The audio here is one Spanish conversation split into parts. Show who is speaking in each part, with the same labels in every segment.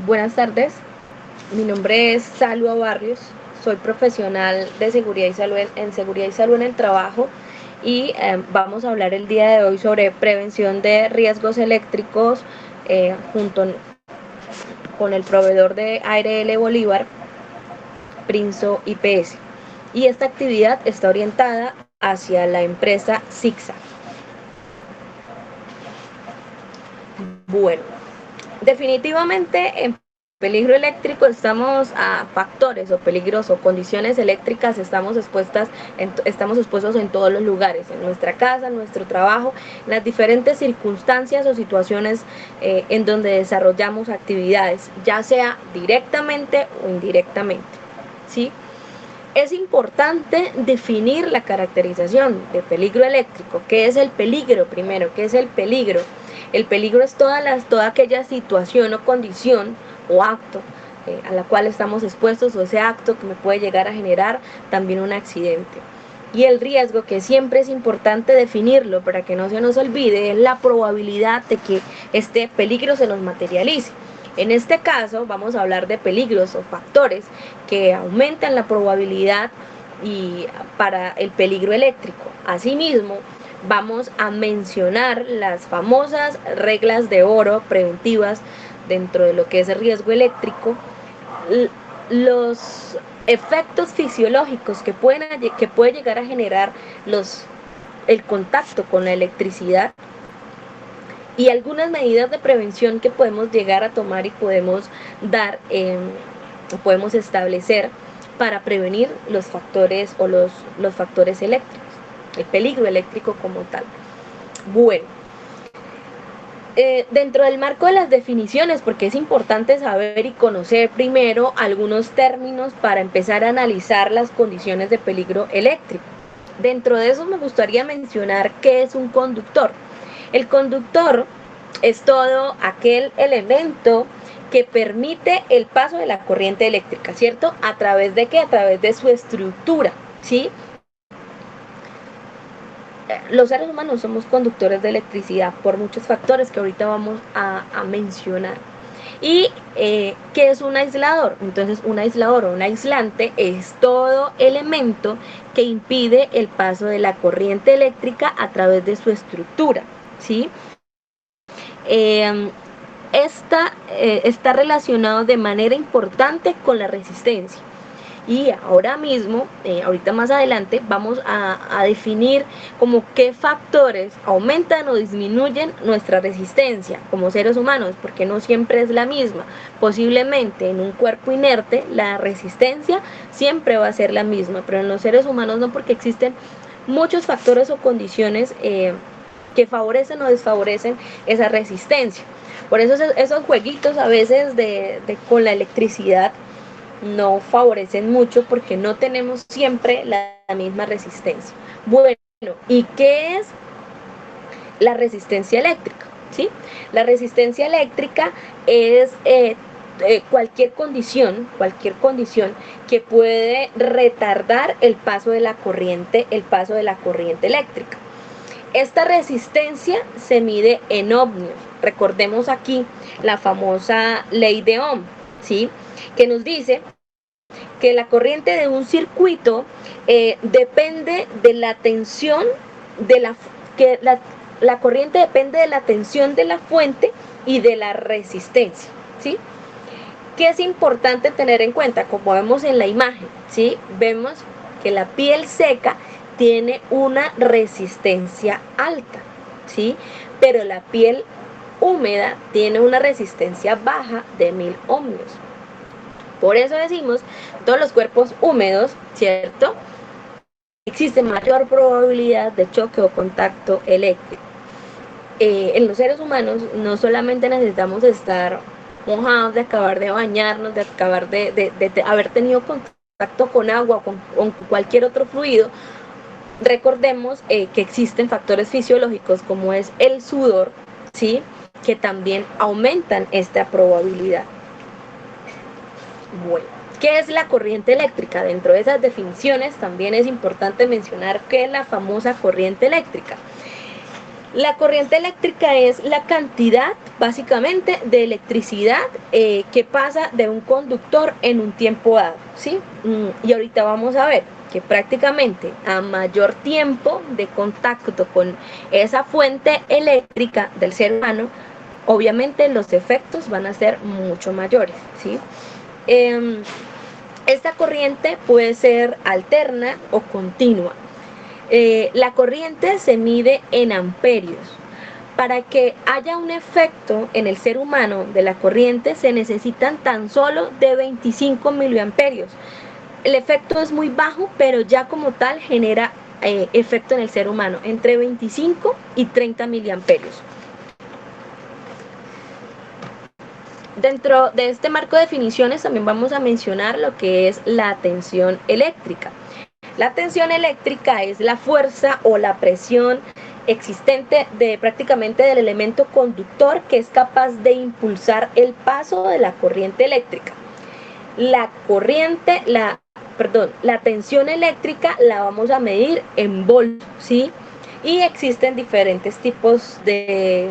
Speaker 1: Buenas tardes, mi nombre es Salua Barrios, soy profesional de seguridad y salud en seguridad y salud en el trabajo y vamos a hablar el día de hoy sobre prevención de riesgos eléctricos junto con el proveedor de ARL Bolívar, Prinzo IPS. Y esta actividad está orientada hacia la empresa ZigZag. Bueno, definitivamente en peligro eléctrico estamos a factores o peligros o condiciones eléctricas, estamos expuestos en todos los lugares, en nuestra casa, en nuestro trabajo, en las diferentes circunstancias o situaciones en donde desarrollamos actividades, ya sea directamente o indirectamente, ¿sí? Es importante definir la caracterización de peligro eléctrico. ¿Qué es el peligro primero? ¿Qué es el peligro? El peligro es toda aquella situación o condición o acto a la cual estamos expuestos o ese acto que me puede llegar a generar también un accidente. Y el riesgo, que siempre es importante definirlo para que no se nos olvide, es la probabilidad de que este peligro se nos materialice. En este caso vamos a hablar de peligros o factores que aumentan la probabilidad y para el peligro eléctrico. Asimismo, vamos a mencionar las famosas reglas de oro preventivas dentro de lo que es el riesgo eléctrico, los efectos fisiológicos que puede llegar a generar el contacto con la electricidad y algunas medidas de prevención que podemos llegar a tomar y podemos podemos establecer para prevenir los factores o los factores eléctricos, el peligro eléctrico como tal. Bueno, dentro del marco de las definiciones, porque es importante saber y conocer primero algunos términos para empezar a analizar las condiciones de peligro eléctrico. Dentro de eso me gustaría mencionar qué es un conductor. El conductor es todo aquel elemento que permite el paso de la corriente eléctrica, ¿cierto? ¿A través de qué? A través de su estructura, ¿sí? Los seres humanos somos conductores de electricidad por muchos factores que ahorita vamos a mencionar. ¿Y qué es un aislador? Entonces, un aislador o un aislante es todo elemento que impide el paso de la corriente eléctrica a través de su estructura, ¿sí? Está relacionado de manera importante con la resistencia. Y ahora mismo, ahorita más adelante, vamos a definir como qué factores aumentan o disminuyen nuestra resistencia como seres humanos, porque no siempre es la misma. Posiblemente en un cuerpo inerte la resistencia siempre va a ser la misma, pero en los seres humanos no, porque existen muchos factores o condiciones que favorecen o desfavorecen esa resistencia. Por eso esos jueguitos a veces con la electricidad no favorecen mucho porque no tenemos siempre la misma resistencia. Bueno, ¿y qué es la resistencia eléctrica? ¿Sí? La resistencia eléctrica es cualquier condición que puede retardar el paso de la corriente eléctrica. Esta resistencia se mide en ohmios. Recordemos aquí la famosa ley de Ohm, ¿sí? Que nos dice que la corriente de un circuito depende de la tensión la corriente depende de la tensión de la fuente y de la resistencia, ¿sí? ¿Qué es importante tener en cuenta? Como vemos en la imagen, ¿sí? Vemos que la piel seca tiene una resistencia alta, ¿sí? Pero la piel húmeda tiene una resistencia baja de 1000 ohmios. Por eso decimos, todos los cuerpos húmedos, ¿cierto? Existe mayor probabilidad de choque o contacto eléctrico. En los seres humanos no solamente necesitamos estar mojados, de acabar de bañarnos, de acabar de haber tenido contacto con agua o con cualquier otro fluido. Recordemos que existen factores fisiológicos como es el sudor, ¿sí? Que también aumentan esta probabilidad. Bueno, ¿qué es la corriente eléctrica? Dentro de esas definiciones también es importante mencionar qué es la famosa corriente eléctrica. La corriente eléctrica es la cantidad, básicamente, de electricidad que pasa de un conductor en un tiempo dado, ¿sí? Y ahorita vamos a ver que prácticamente a mayor tiempo de contacto con esa fuente eléctrica del ser humano, obviamente los efectos van a ser mucho mayores, ¿sí? Esta corriente puede ser alterna o continua. La corriente se mide en amperios. Para que haya un efecto en el ser humano de la corriente se necesitan tan solo de 25 miliamperios. El efecto es muy bajo, pero ya como tal genera efecto en el ser humano, entre 25 y 30 miliamperios. Dentro de este marco de definiciones también vamos a mencionar lo que es la tensión eléctrica. La tensión eléctrica es la fuerza o la presión existente prácticamente del elemento conductor que es capaz de impulsar el paso de la corriente eléctrica. La tensión eléctrica la vamos a medir en voltios, ¿sí? Y existen diferentes tipos de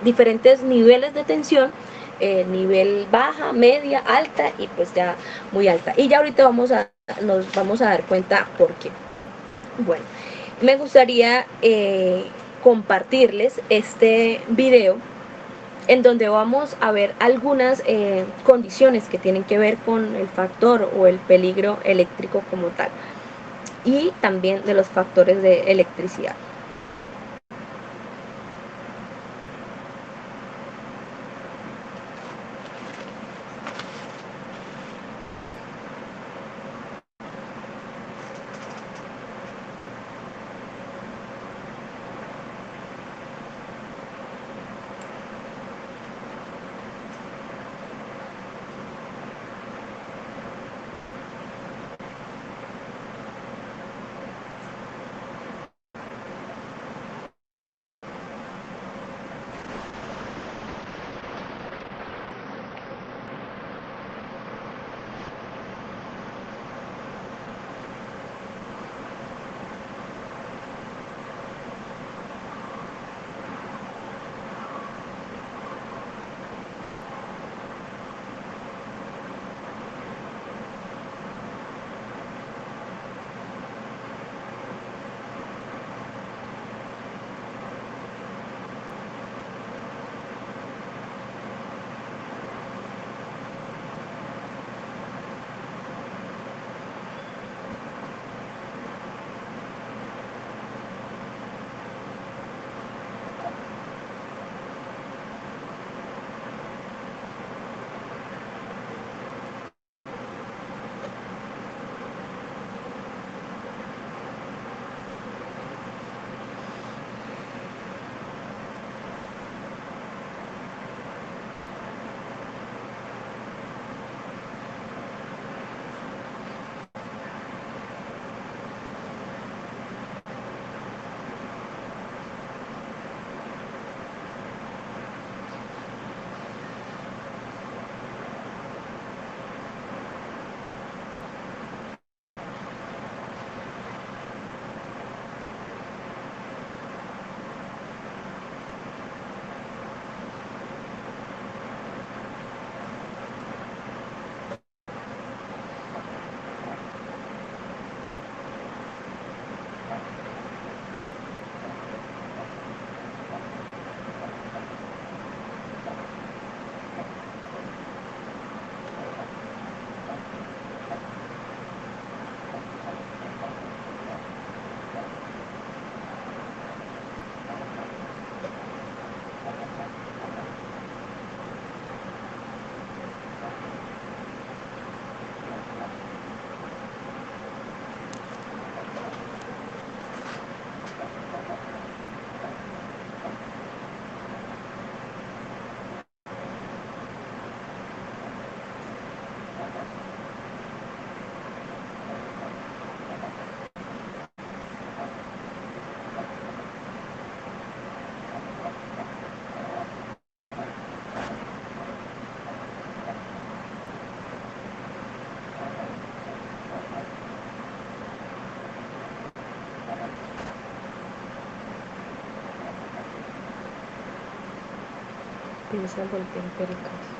Speaker 1: diferentes niveles de tensión, nivel baja, media, alta y pues ya muy alta. Y ya ahorita nos vamos a dar cuenta por qué. Bueno, me gustaría compartirles este video en donde vamos a ver algunas condiciones que tienen que ver con el factor o el peligro eléctrico como tal y también de los factores de electricidad. Piensa voltempéricas.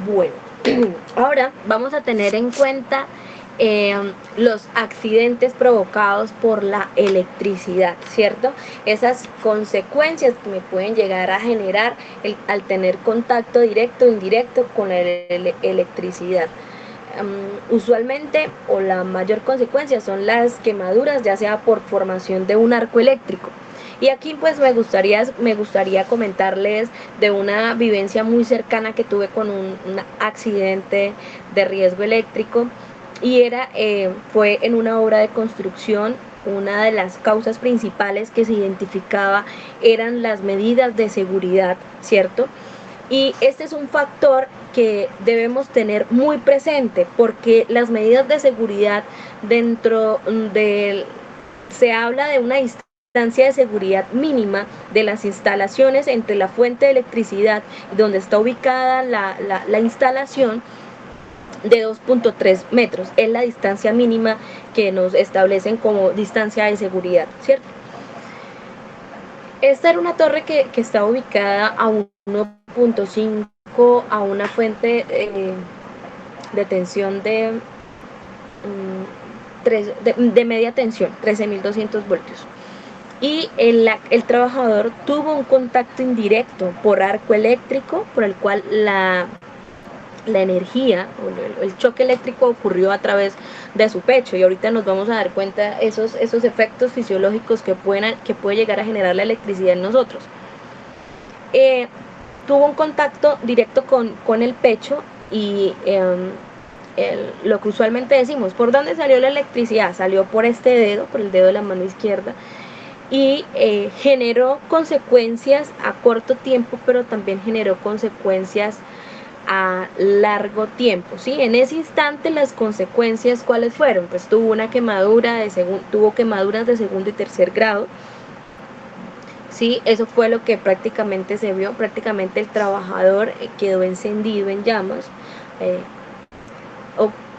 Speaker 1: Bueno, ahora vamos a tener en cuenta eh, los accidentes provocados por la electricidad, ¿cierto? Esas consecuencias que me pueden llegar a generar al tener contacto directo o indirecto con la electricidad. Usualmente o la mayor consecuencia son las quemaduras, ya sea por formación de un arco eléctrico. Y aquí pues me gustaría comentarles de una vivencia muy cercana que tuve con un accidente de riesgo eléctrico, y fue en una obra de construcción. Una de las causas principales que se identificaba eran las medidas de seguridad, ¿cierto? Y este es un factor que debemos tener muy presente, porque las medidas de seguridad dentro del se habla de una distancia de seguridad mínima de las instalaciones entre la fuente de electricidad donde está ubicada la instalación, de 2.3 metros. Es la distancia mínima que nos establecen como distancia de seguridad, ¿cierto? Esta era una torre que estaba ubicada a 1.5, a una fuente de tensión de media tensión, 13.200 voltios. Y el trabajador tuvo un contacto indirecto por arco eléctrico, por el cual la energía o el choque eléctrico ocurrió a través de su pecho, y ahorita nos vamos a dar cuenta esos efectos fisiológicos que puede llegar a generar la electricidad en nosotros. Tuvo un contacto directo con el pecho, y lo que usualmente decimos, ¿por dónde salió la electricidad? Salió por este dedo, por el dedo de la mano izquierda, y generó consecuencias a corto tiempo, pero también generó consecuencias a largo tiempo, ¿sí? En ese instante las consecuencias, ¿cuáles fueron? Pues tuvo una quemadura tuvo quemaduras de segundo y tercer grado, ¿sí? Eso fue lo que prácticamente se vio. Prácticamente el trabajador quedó encendido en llamas.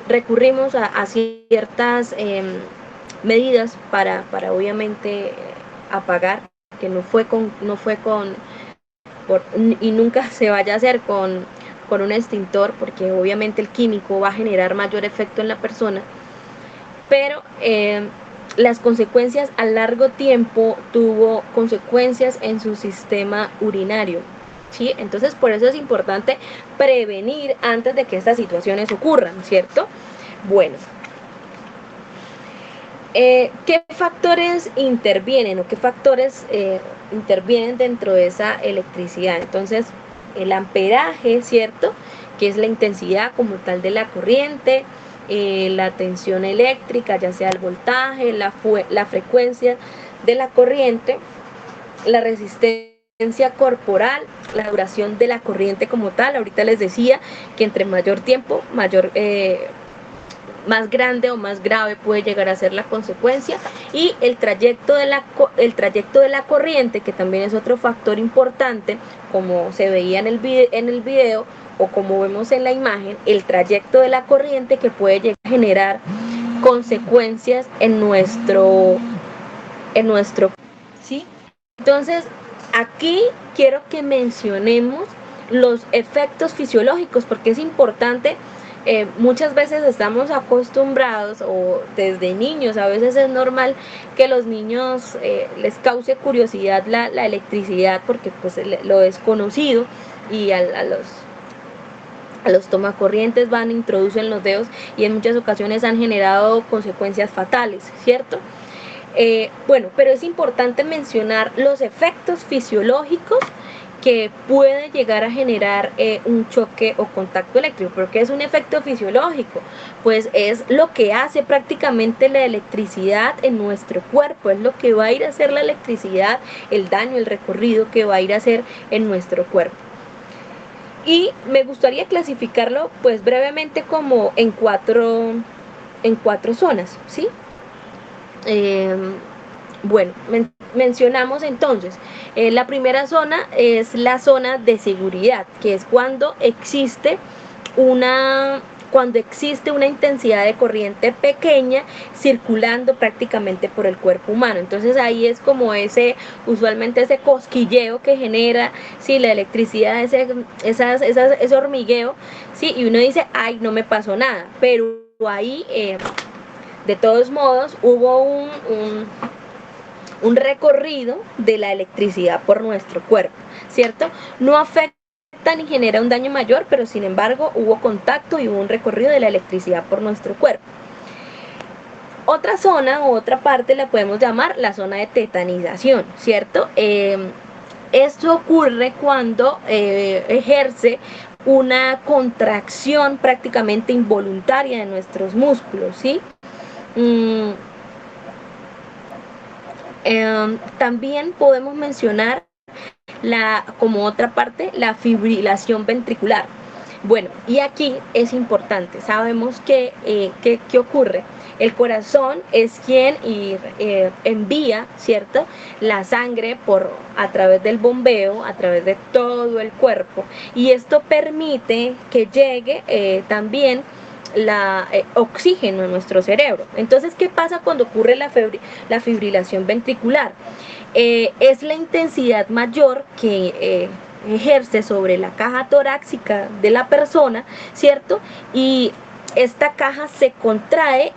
Speaker 1: recurrimos a ciertas medidas para obviamente apagar, que y nunca se vaya a hacer con un extintor, porque obviamente el químico va a generar mayor efecto en la persona, pero las consecuencias a largo tiempo tuvo consecuencias en su sistema urinario, ¿sí? Entonces por eso es importante prevenir antes de que estas situaciones ocurran, ¿cierto? Bueno, ¿qué factores intervienen o qué factores intervienen dentro de esa electricidad? Entonces, el amperaje, ¿cierto? Que es la intensidad como tal de la corriente, la tensión eléctrica, ya sea el voltaje, la frecuencia de la corriente, la resistencia corporal, la duración de la corriente como tal. Ahorita les decía que entre mayor tiempo, más grande o más grave puede llegar a ser la consecuencia, y el trayecto de la corriente, que también es otro factor importante, como se veía en el video o como vemos en la imagen, el trayecto de la corriente que puede llegar a generar consecuencias en nuestro, ¿sí? Entonces, aquí quiero que mencionemos los efectos fisiológicos, porque es importante. Muchas veces estamos acostumbrados, o desde niños, a veces es normal que los niños les cause curiosidad la electricidad, porque pues lo desconocido, y a los tomacorrientes van, introducen los dedos y en muchas ocasiones han generado consecuencias fatales, ¿cierto? Bueno, pero es importante mencionar los efectos fisiológicos que puede llegar a generar un choque o contacto eléctrico. ¿Pero qué es un efecto fisiológico? Pues es lo que hace prácticamente la electricidad en nuestro cuerpo, es lo que va a ir a hacer la electricidad, el daño, el recorrido que va a ir a hacer en nuestro cuerpo. Y me gustaría clasificarlo pues brevemente como en cuatro zonas, ¿sí? Bueno, mencionamos entonces, la primera zona es la zona de seguridad, que es cuando existe una intensidad de corriente pequeña circulando prácticamente por el cuerpo humano. Entonces ahí es como usualmente ese cosquilleo que genera, sí, la electricidad, ese hormigueo, sí, y uno dice, ay, no me pasó nada, pero ahí de todos modos hubo un recorrido de la electricidad por nuestro cuerpo, ¿cierto? No afecta ni genera un daño mayor, pero sin embargo hubo contacto y hubo un recorrido de la electricidad por nuestro cuerpo. Otra zona o otra parte la podemos llamar la zona de tetanización, ¿cierto? Esto ocurre cuando ejerce una contracción prácticamente involuntaria de nuestros músculos, ¿sí? También podemos mencionar como otra parte la fibrilación ventricular. Bueno, y aquí es importante, sabemos que ¿qué ocurre? El corazón es quien envía, ¿cierto?, la sangre a través del bombeo, a través de todo el cuerpo, y esto permite que llegue también oxígeno en nuestro cerebro. Entonces, ¿qué pasa cuando ocurre la fibrilación ventricular? Es la intensidad mayor que ejerce sobre la caja torácica de la persona, ¿cierto? Y esta caja se contrae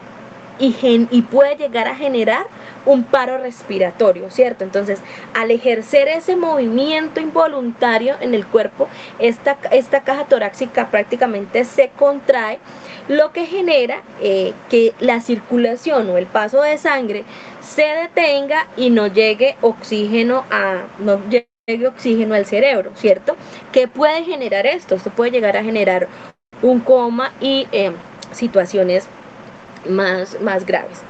Speaker 1: y puede llegar a generar un paro respiratorio, ¿cierto? Entonces, al ejercer ese movimiento involuntario en el cuerpo, esta caja torácica prácticamente se contrae, lo que genera que la circulación o el paso de sangre se detenga y no llegue oxígeno al cerebro, ¿cierto? ¿Qué puede generar esto? Esto puede llegar a generar un coma y situaciones más graves.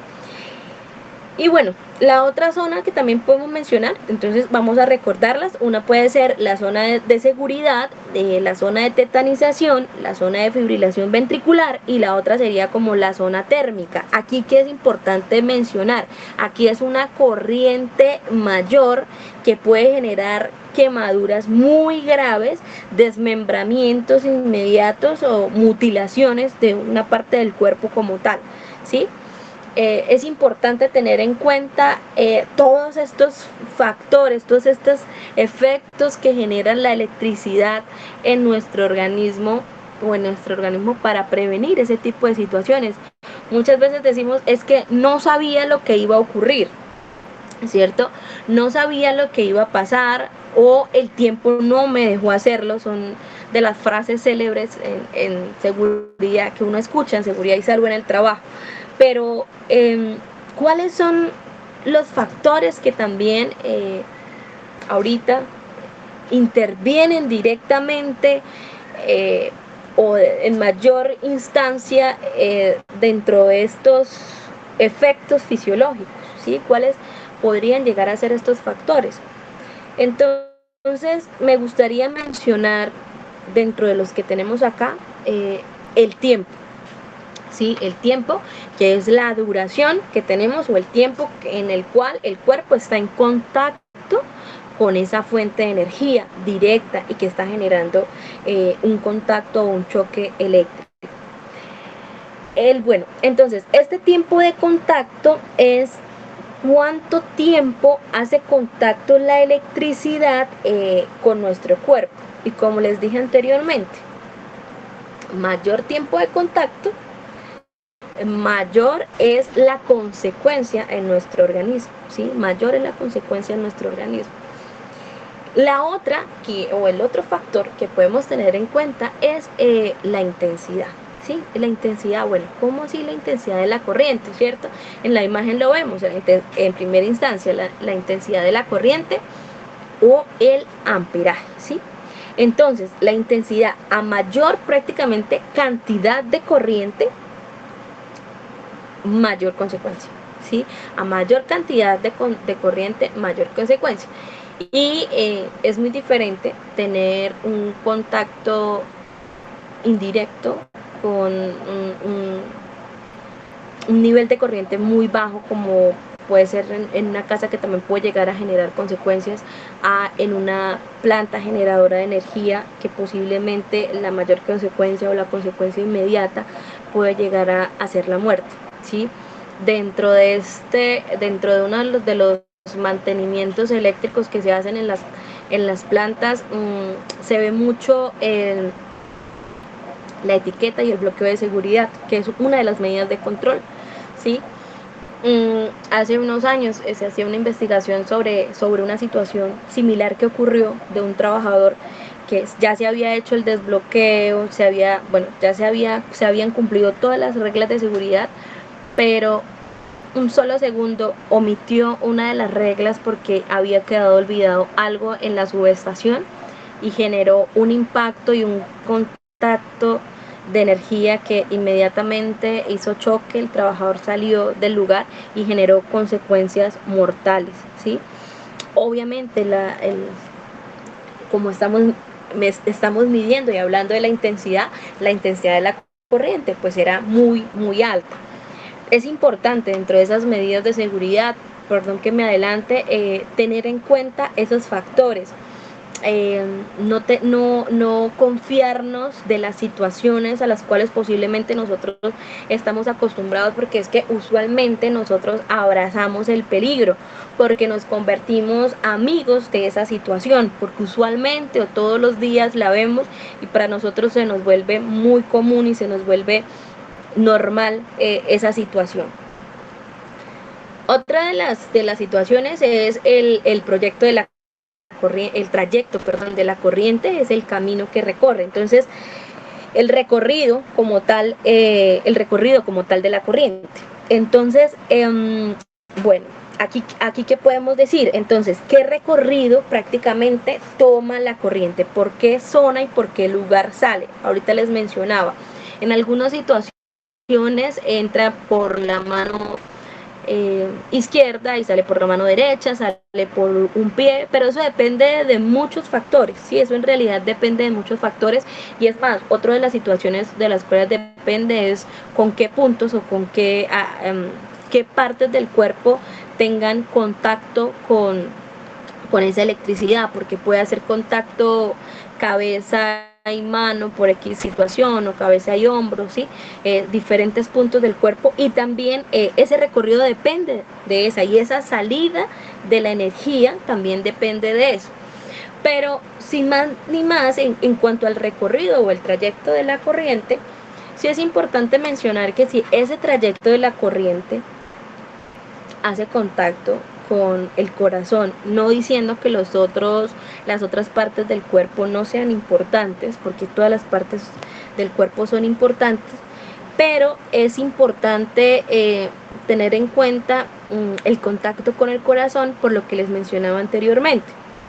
Speaker 1: Y bueno, la otra zona que también podemos mencionar, entonces vamos a recordarlas. Una puede ser la zona de seguridad, la zona de tetanización, la zona de fibrilación ventricular, y la otra sería como la zona térmica. Aquí, ¿qué es importante mencionar? Aquí es una corriente mayor que puede generar quemaduras muy graves, desmembramientos inmediatos o mutilaciones de una parte del cuerpo como tal, ¿sí? Es importante tener en cuenta todos estos factores, todos estos efectos que generan la electricidad en nuestro organismo para prevenir ese tipo de situaciones. Muchas veces decimos, es que no sabía lo que iba a ocurrir, ¿cierto? No sabía lo que iba a pasar, o el tiempo no me dejó hacerlo. Son de las frases célebres en seguridad que uno escucha, en seguridad y salud en el trabajo. Pero, ¿cuáles son los factores que también ahorita intervienen directamente o en mayor instancia dentro de estos efectos fisiológicos? ¿Sí? ¿Cuáles podrían llegar a ser estos factores? Entonces, me gustaría mencionar, dentro de los que tenemos acá, el tiempo. ¿Sí? El tiempo, que es la duración que tenemos, o el tiempo en el cual el cuerpo está en contacto con esa fuente de energía directa y que está generando un contacto o un choque eléctrico. Bueno, entonces, este tiempo de contacto es cuánto tiempo hace contacto la electricidad con nuestro cuerpo. Y como les dije anteriormente, mayor tiempo de contacto, mayor es la consecuencia en nuestro organismo, ¿sí? Mayor es la consecuencia en nuestro organismo. La otra, o el otro factor que podemos tener en cuenta es la intensidad, ¿sí? La intensidad, bueno, ¿cómo así la intensidad de la corriente, cierto? En la imagen lo vemos, en primera instancia, la intensidad de la corriente o el amperaje, ¿sí? Entonces, la intensidad, a mayor prácticamente cantidad de corriente, mayor consecuencia, ¿sí? A mayor cantidad de corriente, mayor consecuencia. Y es muy diferente tener un contacto indirecto con un nivel de corriente muy bajo, como puede ser en una casa, que también puede llegar a generar consecuencias, en una planta generadora de energía, que posiblemente la mayor consecuencia o la consecuencia inmediata puede llegar a ser la muerte, ¿sí? Dentro de uno de los mantenimientos eléctricos que se hacen en las plantas, se ve mucho la etiqueta y el bloqueo de seguridad, que es una de las medidas de control, ¿sí? Hace unos años se hacía una investigación sobre una situación similar que ocurrió, de un trabajador que ya se había hecho el desbloqueo, ya se habían cumplido todas las reglas de seguridad, pero un solo segundo omitió una de las reglas porque había quedado olvidado algo en la subestación, y generó un impacto y un contacto de energía que inmediatamente hizo choque. El trabajador salió del lugar y generó consecuencias mortales, ¿sí? Obviamente, como estamos midiendo y hablando de la intensidad de la corriente, pues era muy, muy alta. Es importante, dentro de esas medidas de seguridad, perdón que me adelante, tener en cuenta esos factores. No confiarnos de las situaciones a las cuales posiblemente nosotros estamos acostumbrados, porque es que usualmente nosotros abrazamos el peligro, porque nos convertimos amigos de esa situación, porque usualmente o todos los días la vemos, y para nosotros se nos vuelve muy común y se nos vuelve normal esa situación. Otra de las situaciones es el proyecto de el trayecto, perdón, de la corriente, es el camino que recorre. Entonces, el recorrido como tal de la corriente. Entonces, bueno, aquí ¿qué podemos decir? Entonces, ¿qué recorrido prácticamente toma la corriente? ¿Por qué zona y por qué lugar sale? Ahorita les mencionaba, en algunas situaciones entra por la mano izquierda y sale por la mano derecha, sale por un pie, pero eso depende de muchos factores, ¿sí? Eso en realidad depende de muchos factores, y es más, otra de las situaciones de las cuales depende es con qué puntos o con qué partes del cuerpo tengan contacto con esa electricidad, porque puede hacer contacto cabeza y mano por X situación, o cabeza y hombro, ¿sí? Diferentes puntos del cuerpo, y también ese recorrido depende de esa, y esa salida de la energía también depende de eso. Pero sin más ni más, en cuanto al recorrido o el trayecto de la corriente, sí es importante mencionar que si ese trayecto de la corriente hace contacto con el corazón, no diciendo que las otras partes del cuerpo no sean importantes, porque todas las partes del cuerpo son importantes, pero es importante tener en cuenta el contacto con el corazón, por lo que les mencionaba anteriormente,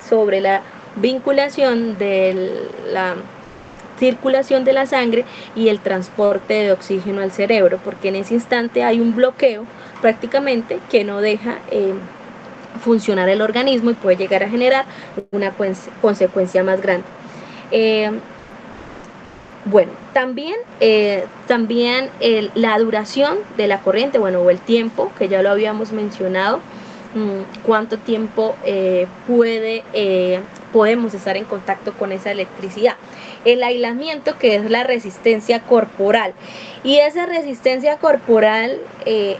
Speaker 1: sobre la vinculación de la circulación de la sangre y el transporte de oxígeno al cerebro, porque en ese instante hay un bloqueo prácticamente que no deja funcionar el organismo, y puede llegar a generar una consecuencia más grande. Bueno, también la duración de la corriente, bueno, o el tiempo, que ya lo habíamos mencionado, cuánto tiempo podemos estar en contacto con esa electricidad. El aislamiento, que es la resistencia corporal, y esa resistencia corporal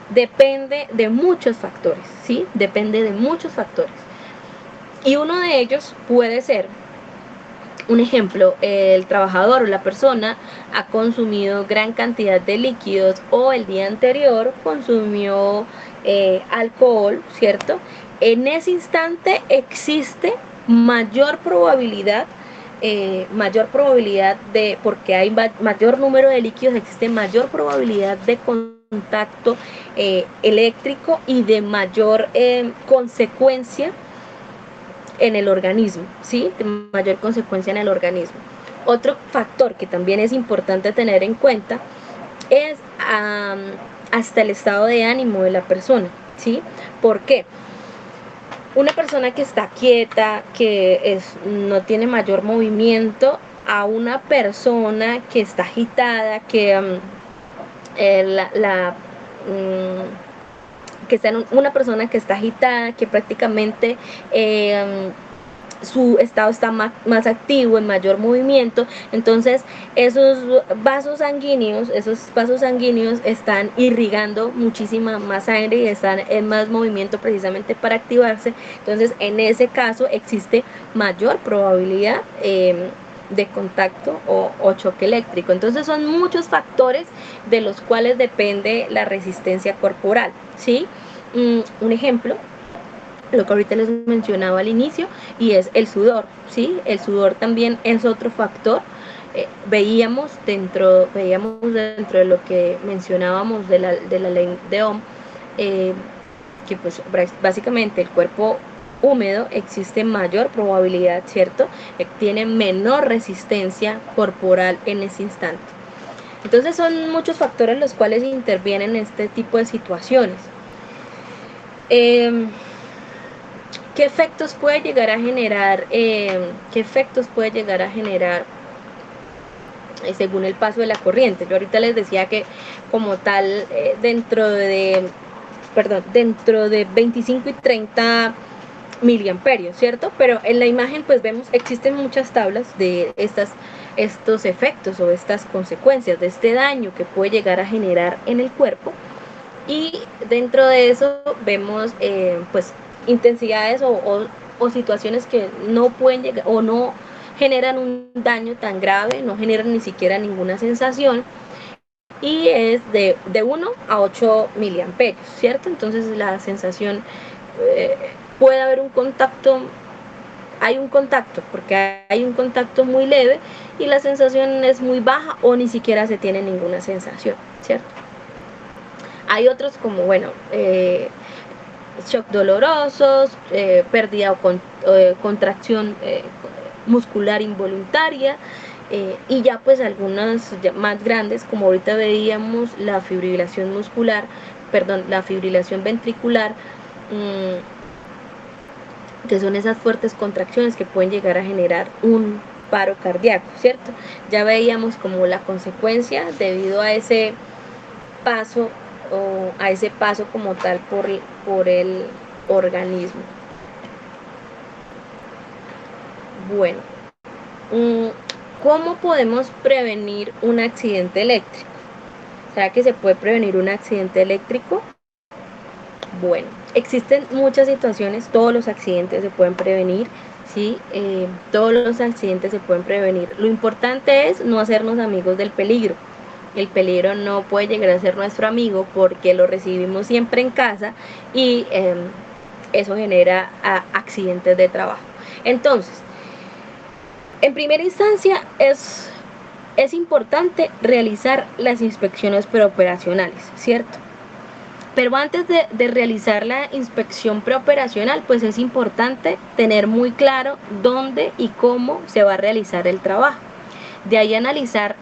Speaker 1: depende de muchos factores, ¿sí? Depende de muchos factores, y uno de ellos puede ser, un ejemplo, el trabajador o la persona ha consumido gran cantidad de líquidos, o el día anterior consumió alcohol, ¿cierto? En ese instante existe mayor probabilidad porque hay mayor número de líquidos, existe mayor probabilidad de contacto eléctrico y de mayor consecuencia en el organismo, ¿sí? De mayor consecuencia en el organismo. Otro factor que también es importante tener en cuenta es hasta el estado de ánimo de la persona, ¿sí? ¿Por qué? Una persona que está quieta, no tiene mayor movimiento, a una persona que está agitada, que está una persona que está agitada, que prácticamente su estado está más activo, en mayor movimiento, entonces esos vasos sanguíneos están irrigando muchísima más sangre y están en más movimiento precisamente para activarse. Entonces en ese caso existe mayor probabilidad de contacto o choque eléctrico. Entonces son muchos factores de los cuales depende la resistencia corporal, ¿sí? Un ejemplo, lo que ahorita les mencionaba al inicio, y es el sudor, ¿sí? El sudor también es otro factor. Veíamos dentro de lo que mencionábamos de la ley de Ohm, que pues básicamente el cuerpo húmedo existe mayor probabilidad, ¿cierto? Tiene menor resistencia corporal en ese instante. Entonces son muchos factores los cuales intervienen en este tipo de situaciones. ¿Qué efectos puede llegar a generar? Según el paso de la corriente? Yo ahorita les decía que como tal dentro de 25 y 30 miliamperios, ¿cierto? Pero en la imagen pues vemos, existen muchas tablas de estos efectos o estas consecuencias de este daño que puede llegar a generar en el cuerpo, y dentro de eso vemos pues intensidades o situaciones que no pueden llegar o no generan un daño tan grave, no generan ni siquiera ninguna sensación, y es de 1 a 8 miliamperios, ¿cierto? Entonces la sensación puede haber hay un contacto, porque hay un contacto muy leve y la sensación es muy baja o ni siquiera se tiene ninguna sensación, ¿cierto? Hay otros como, shock dolorosos, pérdida o contracción muscular involuntaria, y ya pues algunas más grandes, como ahorita veíamos la fibrilación muscular, perdón, la fibrilación ventricular, que son esas fuertes contracciones que pueden llegar a generar un paro cardíaco, ¿cierto? Ya veíamos como la consecuencia debido a ese paso o a ese paso como tal por el organismo. Bueno, ¿cómo podemos prevenir un accidente eléctrico? ¿Será que se puede prevenir un accidente eléctrico? Bueno, existen muchas situaciones, todos los accidentes se pueden prevenir, ¿sí? Todos los accidentes se pueden prevenir. Lo importante es no hacernos amigos del peligro. El peligro no puede llegar a ser nuestro amigo porque lo recibimos siempre en casa y eso genera accidentes de trabajo. Entonces, en primera instancia es importante realizar las inspecciones preoperacionales, ¿cierto? Pero antes de realizar la inspección preoperacional, pues es importante tener muy claro dónde y cómo se va a realizar el trabajo. De ahí analizar,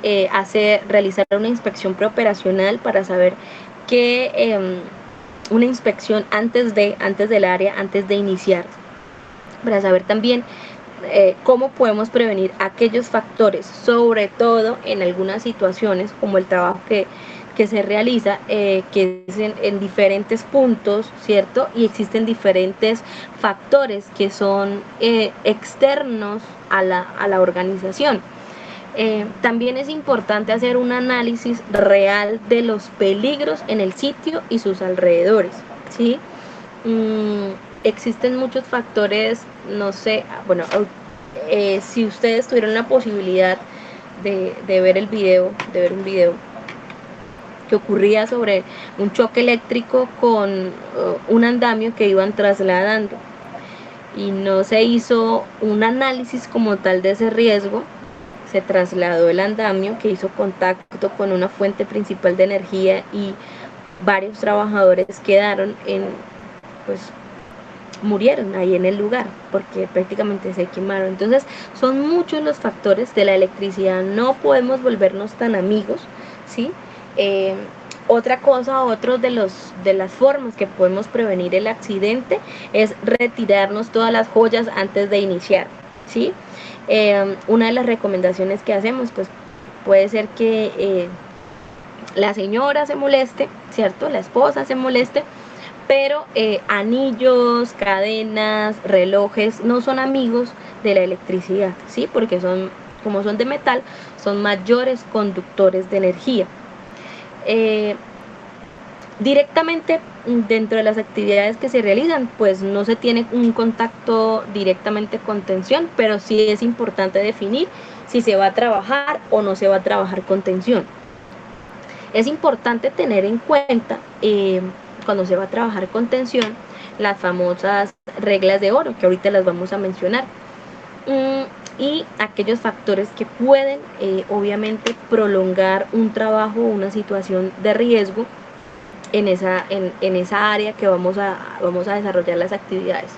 Speaker 1: realizar una inspección preoperacional para saber una inspección antes del área, antes de iniciar, para saber también cómo podemos prevenir aquellos factores, sobre todo en algunas situaciones como el trabajo que se realiza, que es en diferentes puntos, ¿cierto? Y existen diferentes factores que son externos a la organización. También es importante hacer un análisis real de los peligros en el sitio y sus alrededores, ¿sí? Existen muchos factores, no sé, bueno, si ustedes tuvieron la posibilidad de ver un video que ocurría sobre un choque eléctrico con un andamio que iban trasladando y no se hizo un análisis como tal de ese riesgo, se trasladó el andamio que hizo contacto con una fuente principal de energía y varios trabajadores quedaron pues murieron ahí en el lugar porque prácticamente se quemaron. Entonces son muchos los factores de la electricidad, no podemos volvernos tan amigos, ¿sí? Otro de las formas que podemos prevenir el accidente es retirarnos todas las joyas antes de iniciar, ¿sí? Una de las recomendaciones que hacemos pues puede ser que la señora se moleste, ¿cierto? La esposa se moleste, pero anillos, cadenas, relojes no son amigos de la electricidad, ¿sí? Porque como son de metal, son mayores conductores de energía. Directamente dentro de las actividades que se realizan, pues no se tiene un contacto directamente con tensión, pero sí es importante definir si se va a trabajar o no se va a trabajar con tensión. Es importante tener en cuenta cuando se va a trabajar con tensión las famosas reglas de oro, que ahorita las vamos a mencionar, y aquellos factores que pueden obviamente prolongar un trabajo o una situación de riesgo en esa área que vamos a desarrollar las actividades.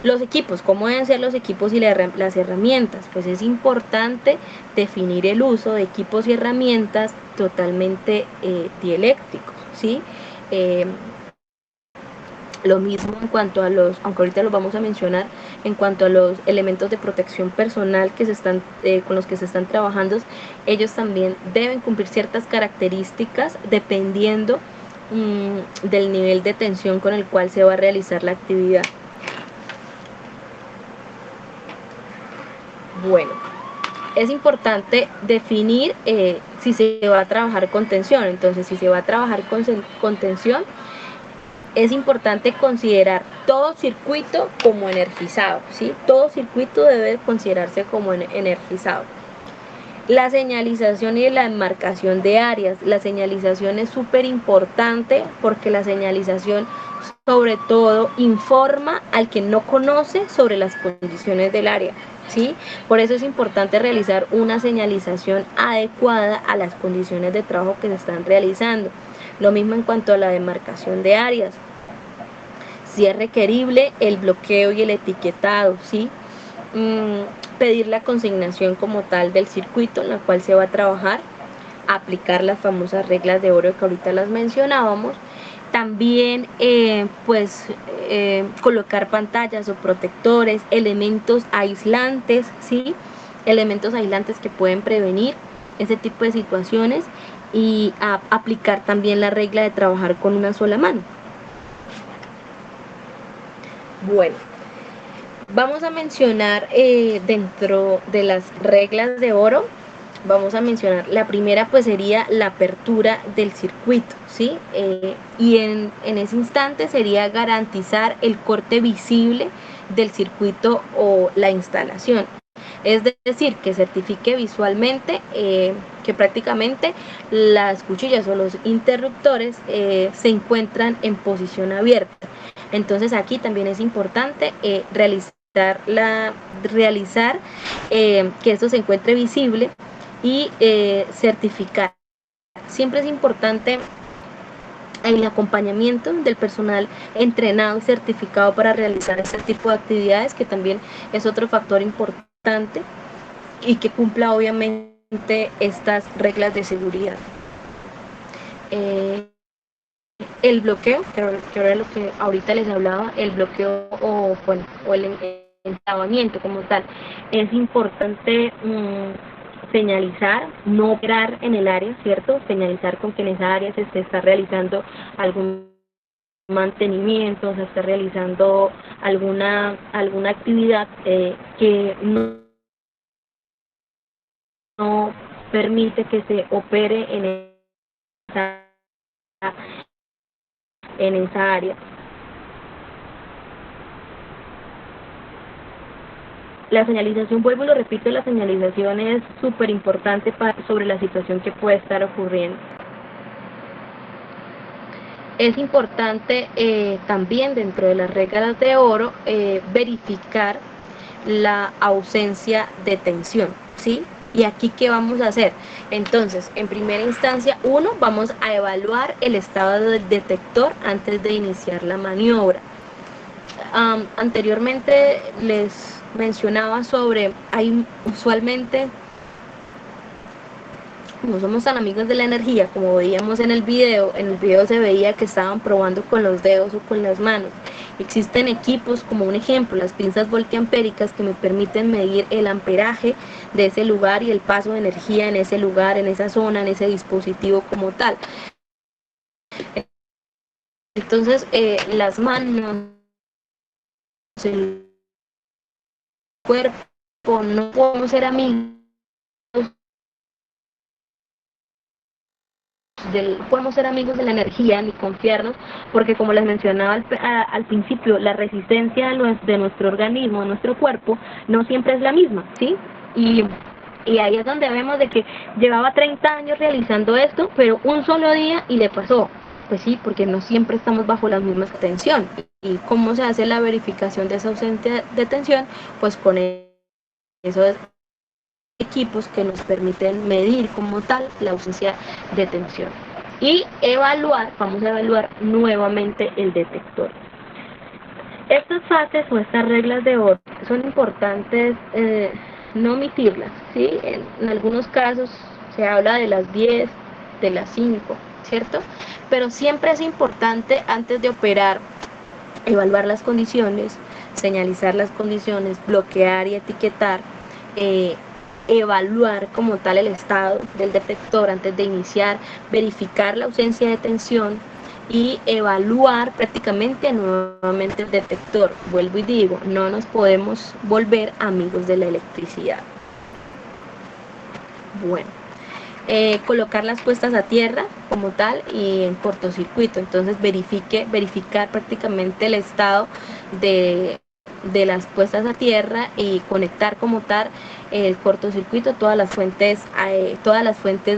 Speaker 1: Los equipos, ¿cómo deben ser los equipos y las herramientas? Pues es importante definir el uso de equipos y herramientas totalmente dieléctricos, ¿sí? Lo mismo en cuanto a aunque ahorita los vamos a mencionar, en cuanto a los elementos de protección personal con los que se están trabajando, ellos también deben cumplir ciertas características dependiendo del nivel de tensión con el cual se va a realizar la actividad. Bueno, es importante definir si se va a trabajar con tensión. Entonces, si se va a trabajar con tensión, es importante considerar todo circuito como energizado, ¿sí? Todo circuito debe considerarse como energizado. La señalización y la enmarcación de áreas. La señalización es súper importante porque la señalización sobre todo informa al que no conoce sobre las condiciones del área, ¿sí? Por eso es importante realizar una señalización adecuada a las condiciones de trabajo que se están realizando. Lo mismo en cuanto a la demarcación de áreas. Si es requerible el bloqueo y el etiquetado, ¿sí? Pedir la consignación como tal del circuito en el cual se va a trabajar. aplicar las famosas reglas de oro que ahorita las mencionábamos. También colocar pantallas o protectores, elementos aislantes, ¿sí? Elementos aislantes que pueden prevenir ese tipo de situaciones y aplicar también la regla de trabajar con una sola mano. Bueno, vamos a mencionar dentro de las reglas de oro, vamos a mencionar, la primera pues sería la apertura del circuito, ¿sí? Y en ese instante sería garantizar el corte visible del circuito o la instalación. Es decir, que certifique visualmente que prácticamente las cuchillas o los interruptores se encuentran en posición abierta. Entonces aquí también es importante realizar que esto se encuentre visible y certificar. Siempre es importante el acompañamiento del personal entrenado y certificado para realizar este tipo de actividades, que también es otro factor importante y que cumpla obviamente estas reglas de seguridad. El bloqueo, que era lo que ahorita les hablaba, el bloqueo o el enclavamiento como tal, es importante señalizar, no operar en el área, ¿cierto? Señalizar con que en esa área se está realizando algún mantenimiento, se está realizando alguna actividad que no permite que se opere en esa área. La señalización, vuelvo y lo repito, la señalización es súper importante sobre la situación que puede estar ocurriendo. Es importante también dentro de las reglas de oro verificar la ausencia de tensión, ¿sí? Y aquí, ¿qué vamos a hacer? Entonces, en primera instancia, vamos a evaluar el estado del detector antes de iniciar la maniobra. Anteriormente les mencionaba sobre, hay usualmente, no somos tan amigos de la energía como veíamos en el video se veía que estaban probando con los dedos o con las manos. Existen equipos, como un ejemplo, las pinzas voltiampéricas, que me permiten medir el amperaje de ese lugar y el paso de energía en ese lugar, en esa zona, en ese dispositivo como tal. Entonces, las manos, el cuerpo, no podemos ser amigos podemos ser amigos de la energía ni confiarnos, porque como les mencionaba al principio, la resistencia de nuestro organismo, de nuestro cuerpo, no siempre es la misma, ¿sí? Y ahí es donde vemos de que llevaba 30 años realizando esto, pero un solo día y le pasó. Pues sí, porque no siempre estamos bajo la misma tensión. ¿Y cómo se hace la verificación de esa ausencia de tensión? Pues con esos equipos que nos permiten medir como tal la ausencia de tensión. Y vamos a evaluar nuevamente el detector. Estas fases o estas reglas de oro son importantes no omitirlas, ¿sí? En algunos casos se habla de las 10, de las 5, ¿cierto? Pero siempre es importante, antes de operar, evaluar las condiciones, señalizar las condiciones, bloquear y etiquetar, evaluar como tal el estado del detector antes de iniciar, verificar la ausencia de tensión y evaluar prácticamente nuevamente el detector. Vuelvo y digo, no nos podemos volver amigos de la electricidad. Bueno, colocar las puestas a tierra como tal y en cortocircuito. Entonces verificar prácticamente el estado de las puestas a tierra y conectar como tal el cortocircuito todas las fuentes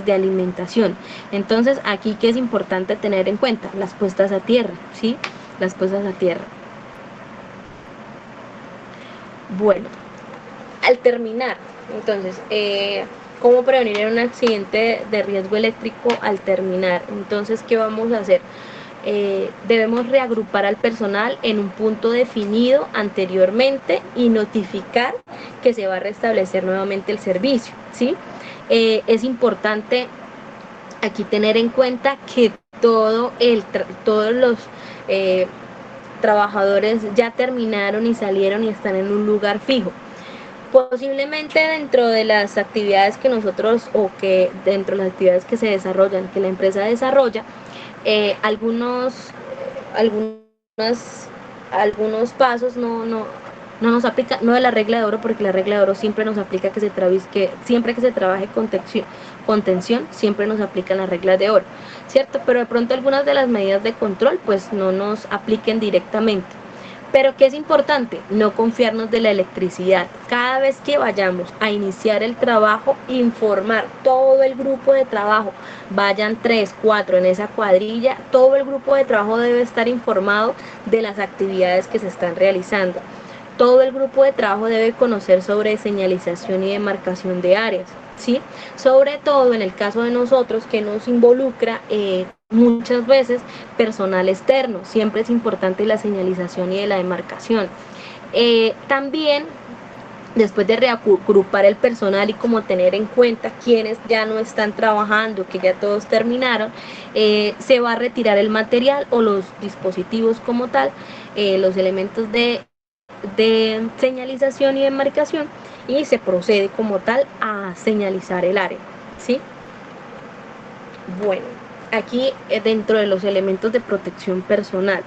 Speaker 1: de alimentación. Entonces aquí, ¿qué es importante tener en cuenta? Las puestas a tierra, ¿sí? Las puestas a tierra. Bueno, al terminar, entonces, ¿cómo prevenir un accidente de riesgo eléctrico al terminar? Entonces, ¿qué vamos a hacer? Debemos reagrupar al personal en un punto definido anteriormente y notificar que se va a restablecer nuevamente el servicio, ¿sí? Es importante Aquí tener en cuenta que todos los trabajadores ya terminaron y salieron y están en un lugar fijo. Posiblemente dentro de las actividades que nosotros, o que dentro de las actividades que se desarrollan, que la empresa desarrolla, algunos, algunas, algunos pasos no nos aplica, no de la regla de oro, porque la regla de oro siempre nos aplica que siempre que se trabaje con tensión, siempre nos aplican las reglas de oro, ¿cierto? Pero de pronto algunas de las medidas de control pues no nos apliquen directamente. Pero ¿qué es importante? No confiarnos de la electricidad. Cada vez que vayamos a iniciar el trabajo, informar todo el grupo de trabajo, vayan 3, 4 en esa cuadrilla, todo el grupo de trabajo debe estar informado de las actividades que se están realizando. Todo el grupo de trabajo debe conocer sobre señalización y demarcación de áreas, ¿sí? Sobre todo en el caso de nosotros, que nos involucra muchas veces personal externo. Siempre es importante la señalización y de la demarcación. También, después de reagrupar el personal y como tener en cuenta quienes ya no están trabajando, que ya todos terminaron, se va a retirar el material o los dispositivos como tal, los elementos de señalización y demarcación, y se procede como tal a señalizar el área, ¿sí? Bueno, aquí dentro de los elementos de protección personal,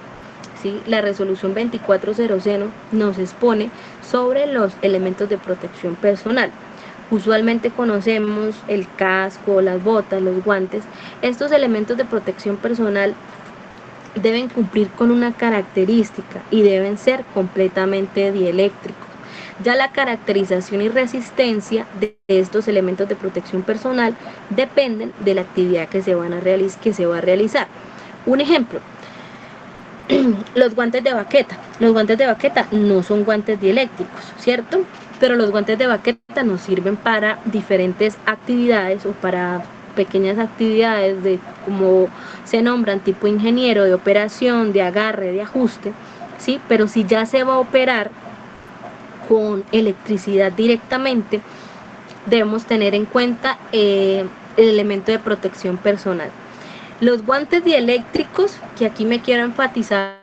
Speaker 1: ¿sí? La resolución 2400 nos expone sobre los elementos de protección personal. Usualmente conocemos el casco, las botas, los guantes. Estos elementos de protección personal deben cumplir con una característica y deben ser completamente dieléctricos. Ya la caracterización y resistencia de estos elementos de protección personal dependen de la actividad que se va a realizar. Un ejemplo, los guantes de baqueta. Los guantes de baqueta no son guantes dieléctricos, ¿cierto? Pero los guantes de baqueta nos sirven para diferentes actividades o para pequeñas actividades de, como se nombran, tipo ingeniero, de operación, de agarre, de ajuste, ¿sí? Pero si ya se va a operar con electricidad directamente, debemos tener en cuenta el elemento de protección personal. Los guantes dieléctricos, que aquí me quiero enfatizar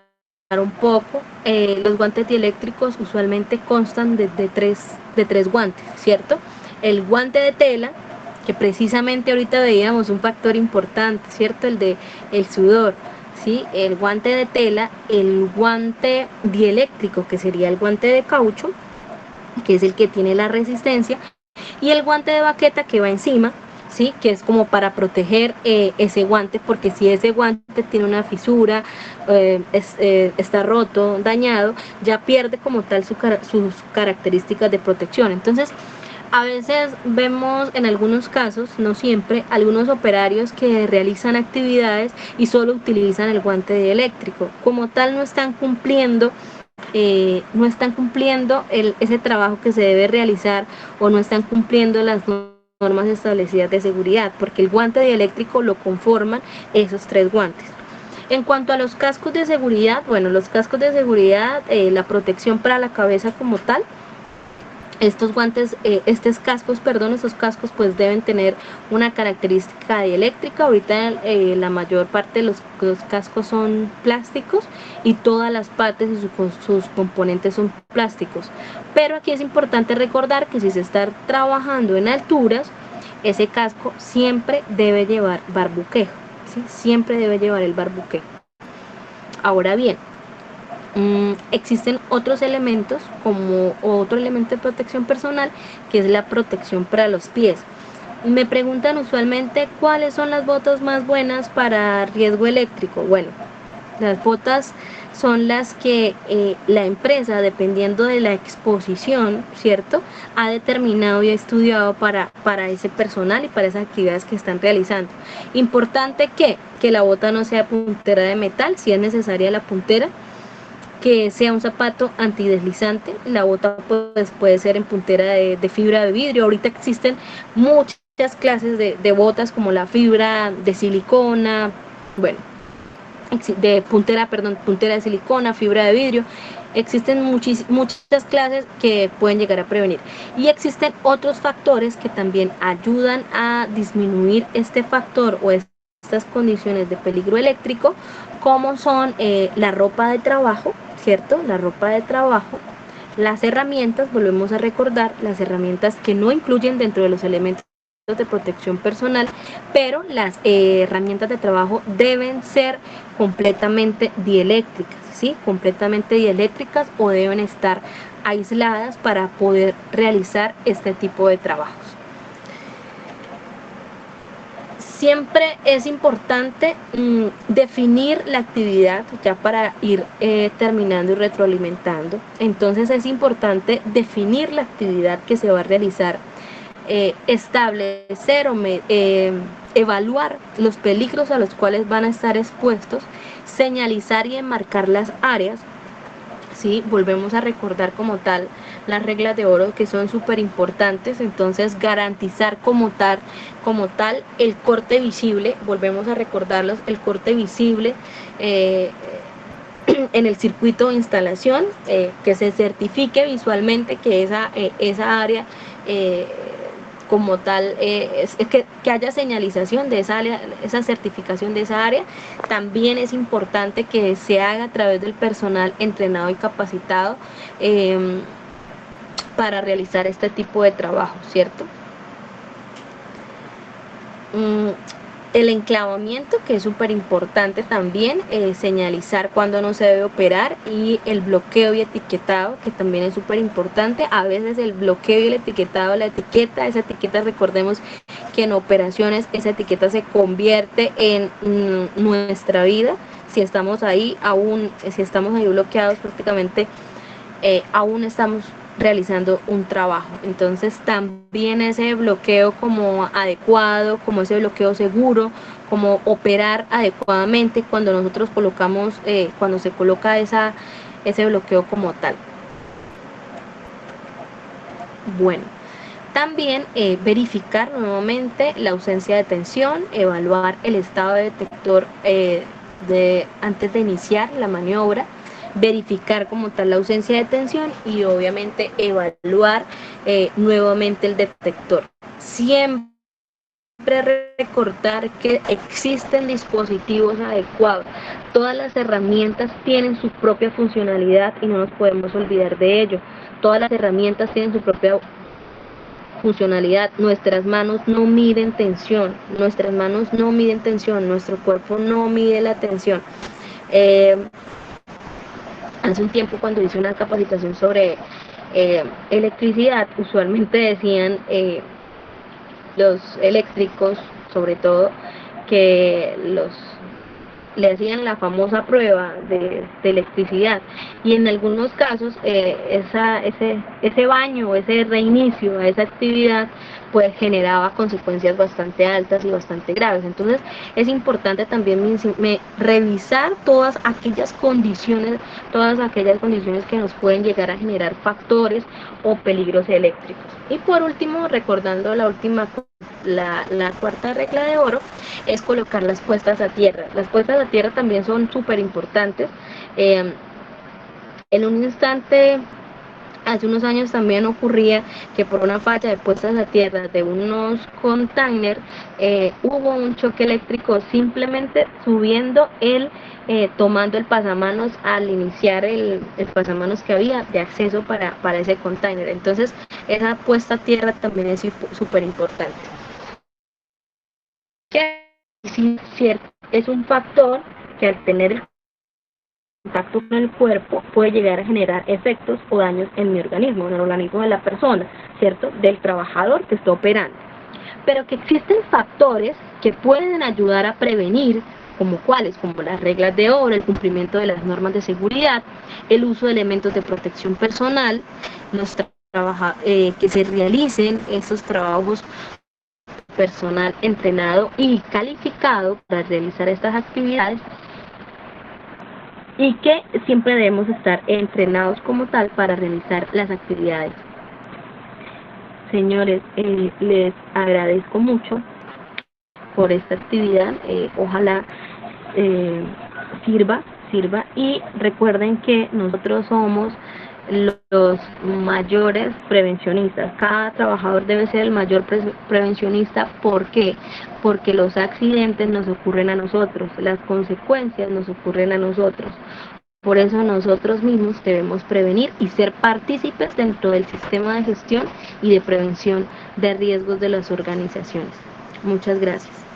Speaker 1: un poco, los guantes dieléctricos usualmente constan de tres guantes, ¿cierto? El guante de tela, que precisamente ahorita veíamos un factor importante, ¿cierto? El sudor, ¿sí? El guante de tela, el guante dieléctrico, que sería el guante de caucho, que es el que tiene la resistencia, y el guante de baqueta que va encima, ¿sí? Que es como para proteger ese guante, porque si ese guante tiene una fisura, está roto, dañado, ya pierde como tal sus características de protección. Entonces, a veces vemos en algunos casos, no siempre, algunos operarios que realizan actividades y solo utilizan el guante dieléctrico. Como tal, no están cumpliendo ese trabajo que se debe realizar, o no están cumpliendo las normas establecidas de seguridad, porque el guante dieléctrico lo conforman esos tres guantes. En cuanto a los cascos de seguridad, bueno, los cascos de seguridad, la protección para la cabeza como tal, estos cascos pues deben tener una característica dieléctrica. Ahorita la mayor parte de los cascos son plásticos y todas las partes y sus componentes son plásticos. Pero aquí es importante recordar que si se está trabajando en alturas, ese casco siempre debe llevar barbuquejo, ¿sí? Siempre debe llevar el barbuquejo. Ahora bien, existen otros elementos, como otro elemento de protección personal, que es la protección para los pies. Me preguntan usualmente cuáles son las botas más buenas para riesgo eléctrico. Bueno, las botas son las que la empresa, dependiendo de la exposición, ¿cierto?, ha determinado y ha estudiado para ese personal y para esas actividades que están realizando. Importante que la bota no sea puntera de metal, si es necesaria la puntera, que sea un zapato antideslizante. La bota pues puede ser en puntera de fibra de vidrio. Ahorita existen muchas clases de botas, como la fibra de silicona, bueno, puntera de silicona, fibra de vidrio. existen muchas clases que pueden llegar a prevenir. Y existen otros factores que también ayudan a disminuir este factor o estas condiciones de peligro eléctrico, como son la ropa de trabajo, ¿cierto? La ropa de trabajo, las herramientas, volvemos a recordar, las herramientas que no incluyen dentro de los elementos de protección personal, pero las herramientas de trabajo deben ser completamente dieléctricas, ¿sí? Completamente dieléctricas, o deben estar aisladas para poder realizar este tipo de trabajos. Siempre es importante definir la actividad, ya para ir terminando y retroalimentando. Entonces es importante definir la actividad que se va a realizar, establecer o evaluar los peligros a los cuales van a estar expuestos, señalizar y enmarcar las áreas. ¿Sí? Volvemos a recordar como tal las reglas de oro, que son súper importantes. Entonces garantizar como tal el corte visible, volvemos a recordarlos, el corte visible en el circuito de instalación, que se certifique visualmente que esa área como tal, que haya señalización de esa área, esa certificación de esa área. También es importante que se haga a través del personal entrenado y capacitado para realizar este tipo de trabajo, ¿cierto? El enclavamiento, que es súper importante también, señalizar cuándo no se debe operar, y el bloqueo y etiquetado, que también es súper importante. A veces el bloqueo y el etiquetado, esa etiqueta, recordemos que en operaciones esa etiqueta se convierte en nuestra vida. Si estamos ahí bloqueados, prácticamente aún estamos realizando un trabajo. Entonces también ese bloqueo como adecuado, como ese bloqueo seguro, como operar adecuadamente cuando nosotros colocamos, cuando se coloca ese bloqueo como tal. Bueno, también verificar nuevamente la ausencia de tensión, evaluar el estado de detector antes de iniciar la maniobra, verificar como tal la ausencia de tensión, y obviamente evaluar nuevamente el detector. Siempre recordar que existen dispositivos adecuados. Todas las herramientas tienen su propia funcionalidad y no nos podemos olvidar de ello. Todas las herramientas tienen su propia funcionalidad. Nuestras manos no miden tensión, nuestro cuerpo no mide la tensión. Hace un tiempo, cuando hice una capacitación sobre electricidad, usualmente decían los eléctricos, sobre todo, que le hacían la famosa prueba de electricidad, y en algunos casos ese baño, ese reinicio a esa actividad, pues generaba consecuencias bastante altas y bastante graves. Entonces es importante también revisar todas aquellas condiciones que nos pueden llegar a generar factores o peligros eléctricos. Y por último, recordando la cuarta regla de oro, es colocar las puestas a tierra. Las puestas a tierra también son súper importantes. En un instante, hace unos años también ocurría que por una falla de puestas a tierra de unos containers, hubo un choque eléctrico simplemente subiendo tomando el pasamanos al iniciar el pasamanos que había de acceso para ese container. Entonces esa puesta a tierra también es súper importante. Sí, cierto, es un factor que al tener el contacto con el cuerpo puede llegar a generar efectos o daños en mi organismo, en el organismo de la persona, ¿cierto? Del trabajador que está operando. Pero que existen factores que pueden ayudar a prevenir, como cuáles, como las reglas de oro, el cumplimiento de las normas de seguridad, el uso de elementos de protección personal, que se realicen estos trabajos personal entrenado y calificado para realizar estas actividades, y que siempre debemos estar entrenados como tal para realizar las actividades. Señores, les agradezco mucho por esta actividad. Ojalá sirva sirva, y recuerden que nosotros somos los mayores prevencionistas. Cada trabajador debe ser el mayor prevencionista. ¿Por qué? Porque los accidentes nos ocurren a nosotros, las consecuencias nos ocurren a nosotros. Por eso nosotros mismos debemos prevenir y ser partícipes dentro del sistema de gestión y de prevención de riesgos de las organizaciones. Muchas gracias.